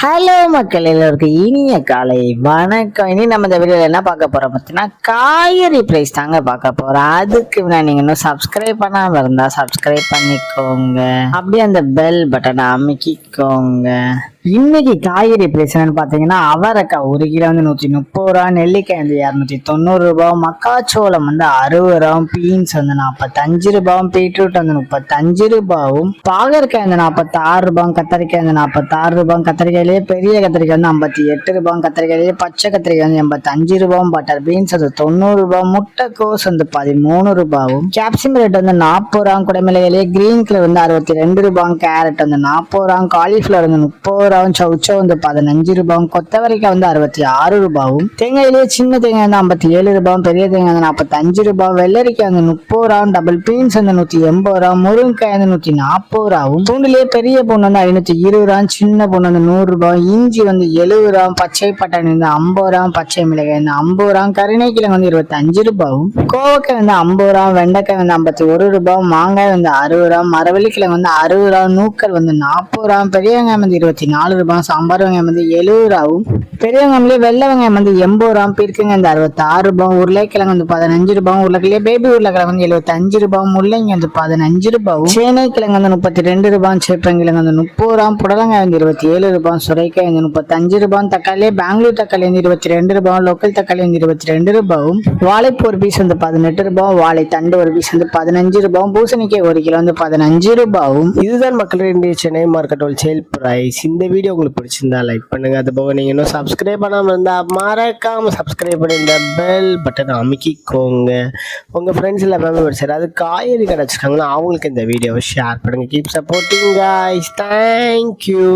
Hello மக்கள் எல்லோருக்கும் இனிய காலை வணக்கம். இனி நம்ம இந்த வீடியோவில் என்ன பார்க்க போறோம் பார்த்தீங்கன்னா காய்கறி பிரைஸ் தாங்க பார்க்க போறோம். அதுக்கு நீங்க இன்னும் சப்ஸ்கிரைப் பண்ணாம இருந்தா சப்ஸ்கிரைப் பண்ணிக்கோங்க, அப்படியே அந்த பெல் பட்டனை அமுக்கிக்கோங்க. இன்னைக்கு காய்கறி பிரைஸ் என்னன்னு பாத்தீங்கன்னா அவரைக்காய் 1 கிலோ வந்து 130 ரூபா, நெல்லிக்காய் வந்து 290 ரூபாய், மக்காச்சோளம் வந்து 60 ரூபாய், பீன்ஸ் வந்து 45 ரூபாய், பீட்ரூட் வந்து 35 ரூபாயும், பாகற்காய் வந்து 46 ரூபாய், கத்திரிக்காய் வந்து 46 ரூபாய், கத்திரிக்காயிலேயே பெரிய கத்திரிக்காய் வந்து 58 ரூபாய், கத்திரிக்காயிலேயே பச்சை கத்திரிக்காய் வந்து 85 ரூபாய், பட்டர் பீன்ஸ் வந்து 90 ரூபாய், முட்டைக்கோஸ் வந்து 13 ரூபாயும், கேப்சிகம் ரேட் வந்து 40 ரூபாய், குடமிளகாயிலேயே கிரீன் கலர் வந்து 62 ரூபாய், கேரட் வந்து 40 ரூபாய், காலிஃபிளவர் வந்து 30 ரூபாய், சவுச்சோ வந்து 15 ரூபாய், கொத்தவரைக்காய் வந்து 66 ரூபாயும், தேங்காயிலேயே சின்ன தேங்காய் வந்து 57 ரூபாய், பெரிய தேங்காய் வந்து 45 ரூபாய், வெள்ளரிக்காய் வந்து 30 ரூபாய், டபுள் பீன்ஸ் வந்து 180 ரூபாய், முருங்கைக்காய் வந்து 140 ரூபாயும், பூண்டிலேயே பெரிய பூண்டு வந்து 520 ரூபாய், சின்ன பூண்டு வந்து 100 ரூபாய், இஞ்சி வந்து 70 ரூபாய், பச்சை பட்டாணி வந்து 50 ரூபாய், பச்சை மிளகாய் வந்து 50 ரூபாய், கருணைக்கிழங்கு வந்து 25 ரூபாயும், கோவக்காய் வந்து 50 ரூபாய், வெண்டைக்காய் வந்து 51 ரூபாய், மாங்காய் வந்து 60 ரூபாய், மரவள்ளிக்கிழங்கு வந்து 60 ரூபாய், நூக்கல் வந்து 40 ரூபாய், பெரிய வெங்காயம் வந்து 24 ரூபாய், சாம்பார் வெங்காயம் வந்து 70 ரூபாயும், பெரிய வெங்காயம்லேயே வெள்ளை வெங்காயம் வந்து 80 ரூபாய், பீர்க்கங்க வந்து 66 ரூபாய், உருளைக்கிழங்கு வந்து 15 ரூபாய், உருளைக்கிழங்கு பேபி உருளைக்கிழங்கு வந்து 75 ரூபாய், முள்ளங்கி வந்து 15 ரூபாய், சேனைக்கிழங்கு வந்து 32 ரூபாய், சேப்பங்கிழங்கு வந்து 30 ரூபாய், புடலங்காய் வந்து 27 ரூபாய், சுரைக்காய் வந்து 35 ரூபாய், தக்காளியே பெங்களூர் தக்காளி வந்து 22 ரூபாய், லோக்கல் தக்காளி வந்து 22 ரூபாயும், வாழைப்பூ ஒரு பீஸ் வந்து 18 ரூபாய், வாழை தண்டு ஒரு பீஸ் வந்து 15 ரூபாய், பூசணிக்காய் 1 கிலோ வந்து 15 ரூபாயும். இதுதான் மக்களுடைய இந்திய சென்னை மார்க்கெட் ஹோல்சேல் பிரைஸ். இந்த வீடியோ உங்களுக்கு பிடிச்சிருந்தா லைக் பண்ணுங்க. அது போக நீங்க இன்னும் சப்ஸ்கிரைப் பண்ணாம இருந்தா மறக்காம சப்ஸ்கிரைப் பண்ணி இந்த பெல் பட்டன் அமுக்கிக்கோங்க. உங்க ஃப்ரெண்ட்ஸ் இல்லை மெம்பர்ஸ் யாராவது காய்கறி கடை வச்சிருக்காங்கன்னா அவங்களுக்கு இந்த வீடியோவை ஷேர் பண்ணுங்க. Keep supporting guys. தேங்க்யூ.